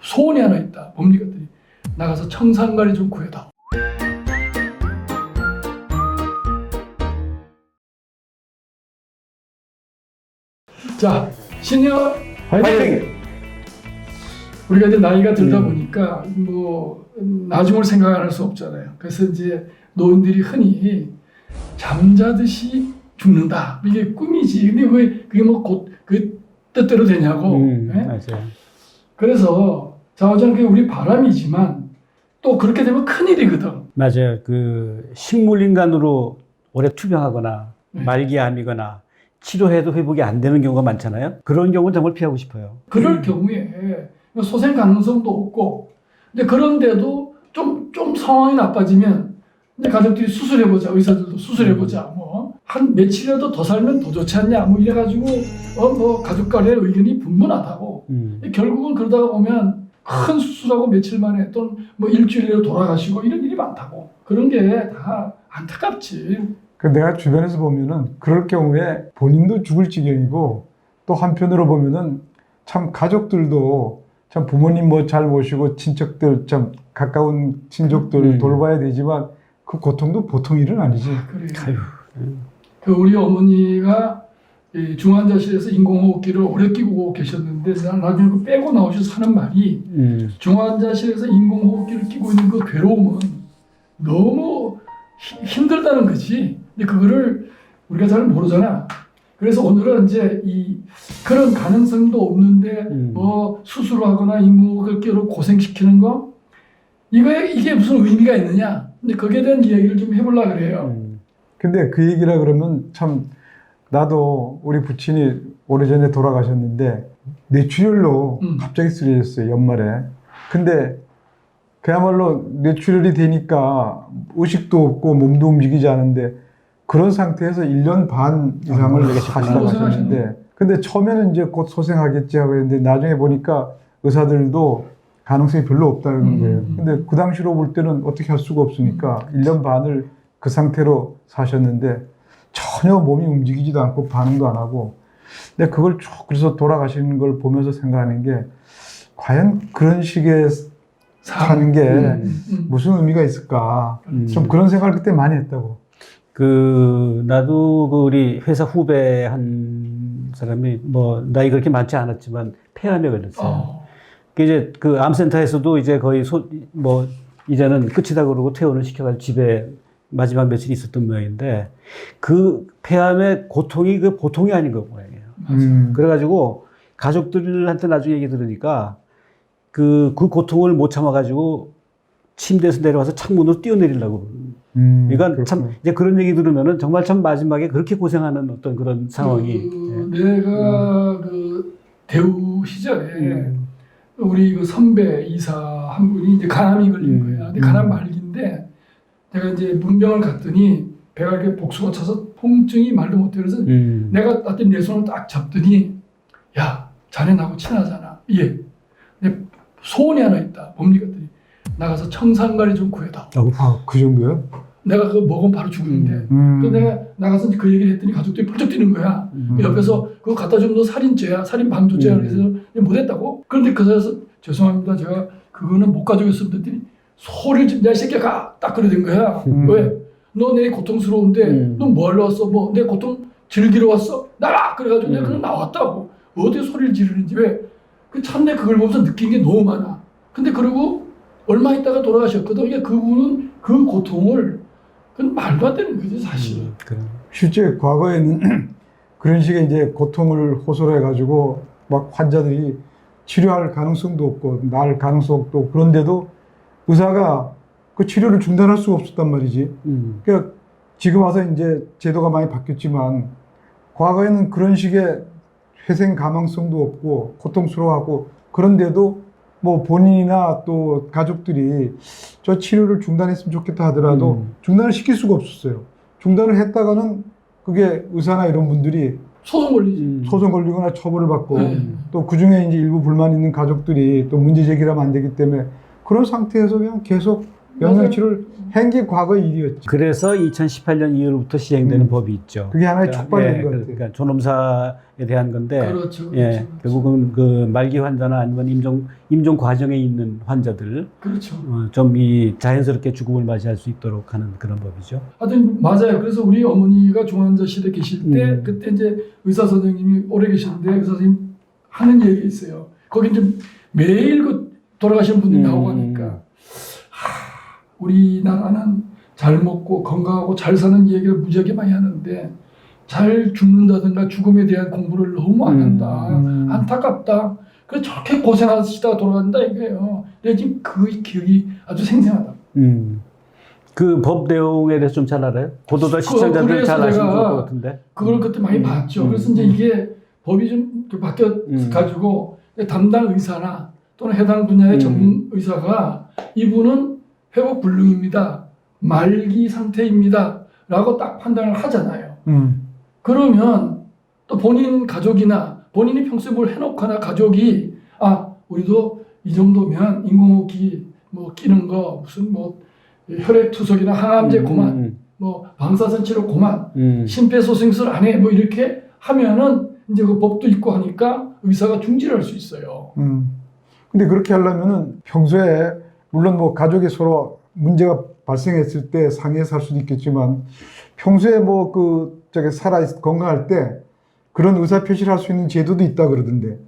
소원이 하나 있다. 뭡니까? 그랬더니 나가서 청산가리 좀 구해다. 자, 신여 화이팅! 우리가 이제 나이가 들다 보니까 뭐 나중을 생각 안 할 수 없잖아요. 그래서 이제 노인들이 흔히 잠자듯이 죽는다. 이게 꿈이지. 근데 왜 그게 뭐 곧 그 뜻대로 되냐고. 네? 맞아요. 그래서 자오자는 그게 우리 바람이지만 또 그렇게 되면 큰일이거든. 맞아요. 그 식물인간으로 오래 투병하거나 네. 말기암이거나 치료해도 회복이 안 되는 경우가 많잖아요. 그런 경우는 정말 피하고 싶어요. 그럴 경우에 소생 가능성도 없고, 근데 그런데도 좀 상황이 나빠지면 이제 가족들이 수술해보자, 의사들도 수술해보자, 뭐 한 며칠이라도 더 살면 더 좋지 않냐, 뭐 이래가지고 뭐 가족 간의 의견이 분분하다고. 결국은 그러다가 보면 큰 수술하고 며칠 만에 또는 뭐 일주일내로 돌아가시고 이런 일이 많다고. 그런 게 다 안타깝지. 그 내가 주변에서 보면은 그럴 경우에 본인도 죽을 지경이고 또 한편으로 보면은 참 가족들도 참 부모님 뭐 잘 모시고 친척들 참 가까운 친족들 돌봐야 되지만 그 고통도 보통 일은 아니지. 그래요. 아유. 그 우리 어머니가 이 중환자실에서 인공호흡기를 오래 끼고 계셨는데 나중에 그 빼고 나오셔서 하는 말이 중환자실에서 인공호흡기를 끼고 있는 그 괴로움은 너무 힘들다는 거지. 근데 그거를 우리가 잘 모르잖아. 그래서 오늘은 이제 그런 가능성도 없는데 뭐 수술하거나 인공호흡기로 고생시키는 거 이게 무슨 의미가 있느냐. 근데 거기에 대한 이야기를 좀 해보려고 그래요. 근데 그 얘기라 그러면 참 나도 우리 부친이 오래전에 돌아가셨는데 뇌출혈로 갑자기 쓰러졌어요, 연말에. 근데 그야말로 뇌출혈이 되니까 의식도 없고 몸도 움직이지 않은데 그런 상태에서 1년 반 이상을 하시다 가셨는데 근데 처음에는 이제 곧 소생하겠지 하고 했는데 나중에 보니까 의사들도 가능성이 별로 없다는 거예요. 근데 그 당시로 볼 때는 어떻게 할 수가 없으니까 1년 반을 그 상태로 사셨는데 전혀 몸이 움직이지도 않고 반응도 안 하고 근데 그걸 쭉 그래서 돌아가시는 걸 보면서 생각하는 게 과연 그런 식의 사는 게 무슨 의미가 있을까 좀 그런 생각을 그때 많이 했다고. 나도 우리 회사 후배 한 사람이 뭐 나이 그렇게 많지 않았지만 폐암에 걸렸어요. 이제 그 암센터에서도 이제 거의 뭐 이제는 끝이다 그러고 퇴원을 시켜가지고 집에 마지막 며칠 있었던 모양인데 그 폐암의 고통이 그 보통이 아닌 거 모양이에요. 그래가지고 가족들한테 나중에 얘기 들으니까 그 고통을 못 참아가지고 침대에서 내려와서 창문으로 뛰어내리려고. 그러니까 참 이제 그런 얘기 들으면은 정말 참 마지막에 그렇게 고생하는 어떤 그런 상황이. 내가 그 대우 시절에 우리 그 선배 이사 한 분이 이제 간암이 걸린 거야. 근데 간암 말기인데 내가 이제 문병을 갔더니 배가 이렇게 복수가 차서 통증이 말도 못해. 그래서 내가 나한테 내 손을 딱 잡더니 야, 자네 나하고 친하잖아. 예. 내 소원이 하나 있다. 뭡니까? 그랬더니 나가서 청산가리 좀 구해다. 아, 그 정도야? 내가 그거 먹으면 바로 죽는데. 그래서 내가 나가서 그 얘기를 했더니 가족들이 펄쩍 뛰는 거야. 옆에서 그거 갖다 주면 너 살인죄야. 살인 방조죄야. 그래서 못했다고. 그런데 그 자리에서 죄송합니다. 제가 그거는 못 가져오겠습니다. 했더니 소리를 좀, 야, 이 새끼야, 가! 딱 그러는 거야. 왜? 너 내 고통스러운데, 너 뭐 하러 왔어? 뭐, 내 고통 즐기러 왔어? 나가! 그래가지고 내가 그냥 나왔다고. 어디 소리를 지르는지, 왜? 그 참내 그걸 보면서 느낀 게 너무 많아. 근데 그러고 얼마 있다가 돌아가셨거든. 이게 그분은 그 고통을, 그건 말도 안 되는 거지, 사실. 실제 과거에는 그런 식의 이제 고통을 호소를 해가지고 막 환자들이 치료할 가능성도 없고, 나을 가능성도 없고, 그런데도 의사가 그 치료를 중단할 수가 없었단 말이지. 그러니까 지금 와서 이제 제도가 많이 바뀌었지만 과거에는 그런 식의 회생 가망성도 없고 고통스러워하고 그런데도 뭐 본인이나 또 가족들이 저 치료를 중단했으면 좋겠다 하더라도 중단을 시킬 수가 없었어요. 중단을 했다가는 그게 의사나 이런 분들이 소송 걸리지. 소송 걸리거나 처벌을 받고 또 그중에 이제 일부 불만 있는 가족들이 또 문제 제기를 하면 안 되기 때문에 그런 상태에서 그냥 계속 영양치료를 한 게 과거 일이었지. 그래서 2018년 이후부터 시행되는 법이 있죠. 그게 하나의 촉발된 것 같아요. 그러니까 존엄사에 대한 건데, 그렇죠. 예, 결국은 그 말기 환자나 아니면 임종 과정에 있는 환자들, 그렇죠. 좀 이 자연스럽게 죽음을 맞이할 수 있도록 하는 그런 법이죠. 하여튼 맞아요. 그래서 우리 어머니가 중환자실에 계실 때 그때 이제 의사 선생님이 오래 계셨는데 의사 선생님 하는 얘기 있어요. 거기 이제 매일 그 돌아가신 분들이 나오고 하니까 우리나라는 잘 먹고 건강하고 잘 사는 얘기를 무지하게 많이 하는데 잘 죽는다든가 죽음에 대한 공부를 너무 안 한다. 안타깝다. 그래서 저렇게 고생하시다가 돌아간다 이거예요. 근데 지금 그 기억이 아주 생생하다. 그 법 내용에 대해서 좀 잘 알아요? 고도다 시청자들 그래서 잘 아시는 내가 것 같은데. 그걸 그때 많이 봤죠. 그래서 이제 이게 법이 좀 바뀌어 가지고 담당 의사나 또는 해당 분야의 전문 의사가 이분은 회복 불능입니다. 말기 상태입니다. 라고 딱 판단을 하잖아요. 그러면 또 본인 가족이나 본인이 평소에 뭘 해놓거나 가족이 우리도 이 정도면 인공호흡기 뭐 끼는 거 무슨 뭐 혈액투석이나 항암제 그만 뭐 방사선 치료 그만 심폐소생술 안 해 뭐 이렇게 하면은 이제 그 법도 있고 하니까 의사가 중지를 할 수 있어요. 근데 그렇게 하려면은 평소에 물론 뭐 가족이 서로 문제가 발생했을 때 상의해서 할 수도 있겠지만 평소에 뭐 그 저기 건강할 때 그런 의사 표시를 할 수 있는 제도도 있다 그러던데.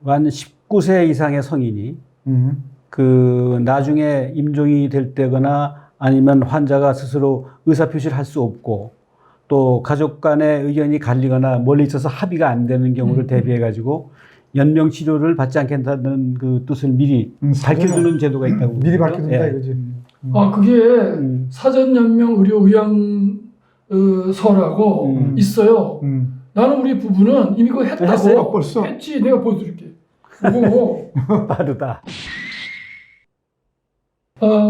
만 19세 이상의 성인이 그 나중에 임종이 될 때거나 아니면 환자가 스스로 의사 표시를 할 수 없고 또 가족 간의 의견이 갈리거나 멀리 있어서 합의가 안 되는 경우를 대비해 가지고 연명 치료를 받지 않겠다는 그 뜻을 미리 밝혀주는 제도가 있다고. 미리 밝혀준다 이거지. 그게 사전 연명 의료 의향서라고 있어요. 나는 우리 부부는 이미 그거 했다고. 했어요? 벌써? 했지. 내가 보여드릴게. 그거 빠르다.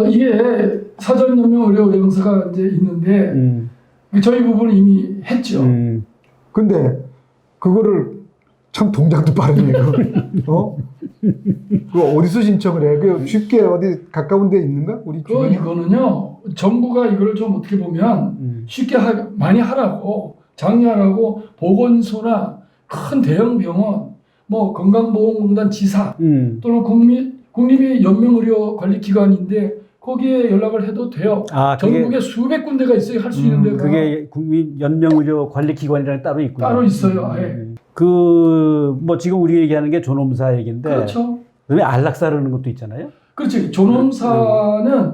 이게 사전 연명 의료 의향서가 이제 있는데 저희 부부는 이미 했죠. 근데 그거를 참 동작도 빠르네. 그거 어디서 신청을 해? 그 쉽게 어디 가까운 데 있는가? 우리 주변에? 이거는요. 정부가 이걸 좀 어떻게 보면 쉽게 많이 하라고 장려하라고 보건소나 큰 대형 병원, 뭐 건강보험공단 지사 또는 국립이 연명의료관리기관인데 거기에 연락을 해도 돼요. 전국에 수백 군데가 있어요. 할 수 있는 데가. 그게 국민 연명의료 관리기관이라는 따로 있군요. 따로 있어요. 아예. 뭐 지금 우리 얘기하는 게 존엄사 얘기인데. 그렇죠. 그다음에 안락사라는 것도 있잖아요. 그렇지. 존엄사는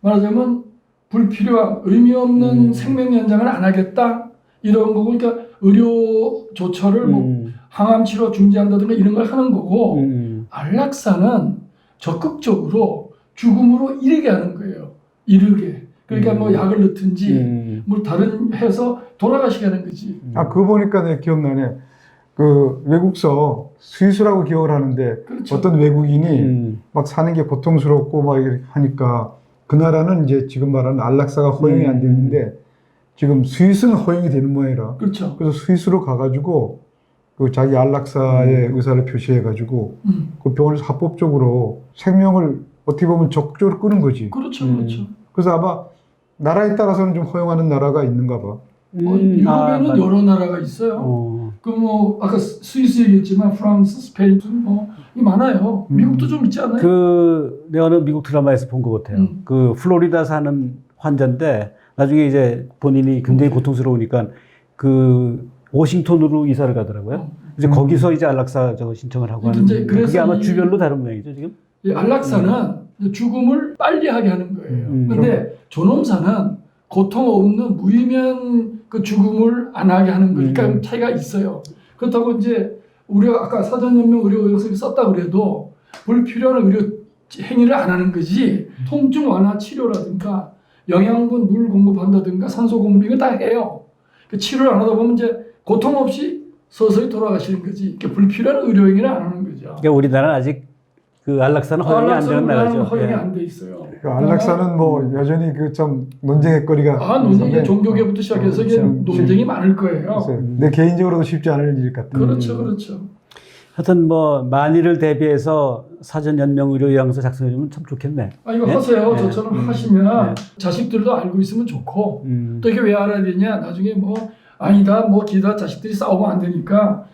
말하자면 불필요한 의미 없는 생명 연장을 안 하겠다 이런 거고, 그러니까 의료 조처를 뭐 항암 치료 중지한다든가 이런 걸 하는 거고, 안락사는 적극적으로 죽음으로 이르게 하는 거예요. 이르게. 그러니까 뭐 약을 넣든지 뭐 다른 해서 돌아가시게 하는 거지. 그거 보니까 내가 기억나네. 그 외국서 스위스라고 기억을 하는데 그렇죠. 어떤 외국인이 막 사는 게 고통스럽고 막 이렇게 하니까 그 나라는 이제 지금 말하는 안락사가 허용이 안 되는데 지금 스위스는 허용이 되는 모양이라. 그렇죠. 그래서 스위스로 가가지고 그 자기 안락사의 의사를 표시해가지고 그 병원에서 합법적으로 생명을 어떻게 보면 적극적으로 끄는 거지. 그렇죠. 그렇죠. 그래서 아마 나라에 따라서는 좀 허용하는 나라가 있는가 봐. 유럽에는 여러 나라가 있어요. 그 뭐 아까 스위스 얘기했지만 프랑스, 스페인 뭐 많아요. 미국도 좀 있지 않아요? 내가 어느 미국 드라마에서 본 것 같아요. 그 플로리다 사는 환자인데 나중에 이제 본인이 굉장히 고통스러우니까 그 워싱턴으로 이사를 가더라고요. 이제 거기서 이제 안락사 신청을 하고 하는데 그게 아마 주별로 다른 모양이죠 지금. 이 안락사는 죽음을 빨리 하게 하는 거예요. 그런데 존엄사는 고통 없는 무의미한 그 죽음을 안 하게 하는 거니까 차이가 있어요. 그렇다고 이제 우리가 아까 사전연명 의료 의학서를 썼다 그래도 불필요한 의료 행위를 안 하는 거지. 통증 완화 치료라든가 영양분 물 공급한다든가 산소 공급 이거 다 해요. 그 치료를 안 하다 보면 이제 고통 없이 서서히 돌아가시는 거지. 이렇게 불필요한 의료 행위를 안 하는 거죠. 그러니까 우리나라는 아직 그 안락사는 허용이 안 되는 나라죠. 허용이 안 돼 있어요. 그 안락사는 뭐 여전히 그 참 논쟁의 거리가. 논쟁이 종교계부터 시작해서 이게 논쟁이 많을 거예요. 내 개인적으로도 쉽지 않을 일 같아요. 그렇죠, 그렇죠. 하여튼 뭐 만일을 대비해서 사전 연명 의료 요양서 작성해주면 참 좋겠네. 아, 이거 네? 하세요. 네. 저처럼 하시면 네. 자식들도 알고 있으면 좋고 또 또 이게 왜 알아야 되냐? 나중에 뭐 아니다 뭐 기다 자식들이 싸우면 안 되니까.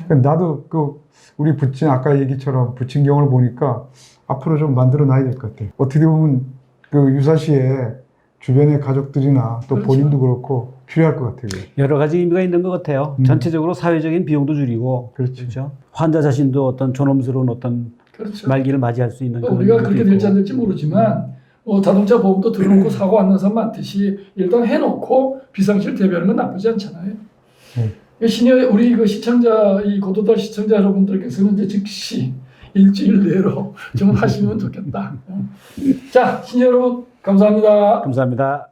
나도 그 우리 부친 아까 얘기처럼 부친경을 보니까 앞으로 좀 만들어 놔야 될 것 같아. 어떻게 보면 그 유사시에 주변의 가족들이나 또 그렇죠. 본인도 그렇고 필요할 것 같아요. 여러 가지 의미가 있는 것 같아요. 전체적으로 사회적인 비용도 줄이고 그렇죠. 그렇죠. 환자 자신도 어떤 존엄스러운 어떤 그렇죠. 말기를 맞이할 수 있는 그런 우리가 의미도 그렇게 있고. 될지 안 될지 모르지만 뭐 자동차 보험도 들어놓고 사고 안 난 사람 많듯이 일단 해놓고 비상시를 대비하는 건 나쁘지 않잖아요. 우리 그 시청자 이 고도달 시청자 여러분들께서는 이제 즉시 일주일 내로 좀 하시면 좋겠다. 자, 신여 여러분 감사합니다. 감사합니다.